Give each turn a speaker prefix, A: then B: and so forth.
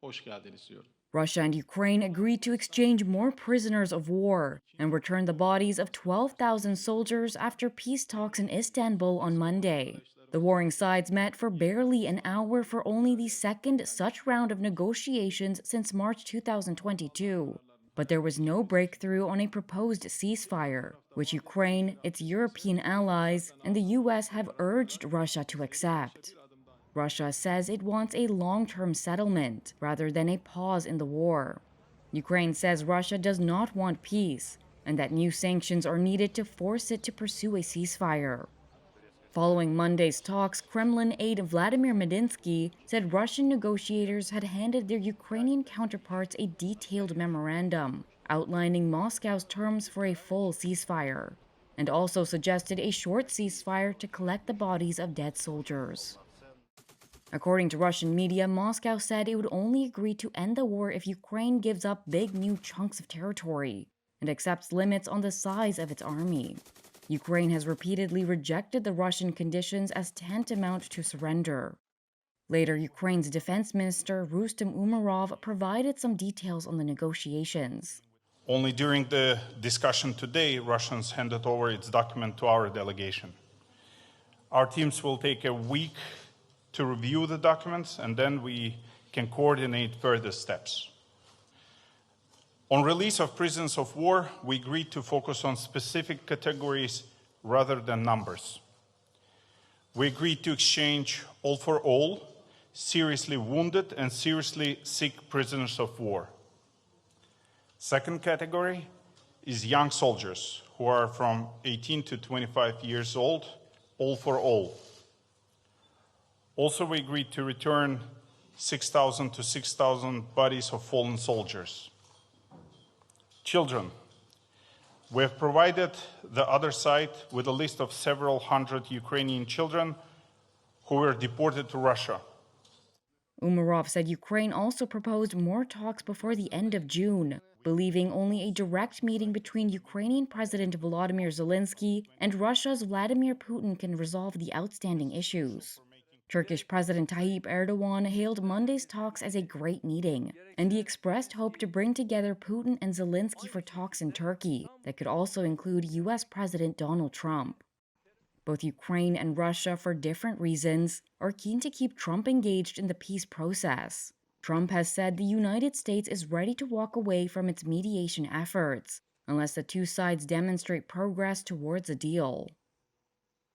A: hoş geldiniz diyorum.
B: Russia and Ukraine agreed to exchange more prisoners of war and return the bodies of 12,000 soldiers after peace talks in Istanbul on Monday. The warring sides met for barely an hour for only the second such round of negotiations since March 2022. But there was no breakthrough on a proposed ceasefire, which Ukraine, its European allies, and the US have urged Russia to accept. Russia says it wants a long-term settlement rather than a pause in the war. Ukraine says Russia does not want peace and that new sanctions are needed to force it to pursue a ceasefire. Following Monday's talks, Kremlin aide Vladimir Medinsky said Russian negotiators had handed their Ukrainian counterparts a detailed memorandum outlining Moscow's terms for a full ceasefire, and also suggested a short ceasefire to collect the bodies of dead soldiers. According to Russian media, Moscow said it would only agree to end the war if Ukraine gives up big new chunks of territory and accepts limits on the size of its army. Ukraine has repeatedly rejected the Russian conditions as tantamount to surrender. Later, Ukraine's defense minister Rustem Umerov provided some details on the negotiations.
C: Only during the discussion today, Russians handed over its document to our delegation. Our teams will take a week to review the documents, and then we can coordinate further steps. On release of prisoners of war, we agreed to focus on specific categories rather than numbers. We agreed to exchange all for all, seriously wounded and seriously sick prisoners of war. Second category is young soldiers who are from 18 to 25 years old, all for all. Also, we agreed to return 6,000 to 6,000 bodies of fallen soldiers. Children. We have provided the other side with a list of several hundred Ukrainian children who were deported to Russia.
B: Umerov said Ukraine also proposed more talks before the end of June, believing only a direct meeting between Ukrainian President Volodymyr Zelensky and Russia's Vladimir Putin can resolve the outstanding issues. Turkish President Tayyip Erdogan hailed Monday's talks as a great meeting, and he expressed hope to bring together Putin and Zelensky for talks in Turkey that could also include US President Donald Trump. Both Ukraine and Russia, for different reasons, are keen to keep Trump engaged in the peace process. Trump has said the United States is ready to walk away from its mediation efforts unless the two sides demonstrate progress towards a deal.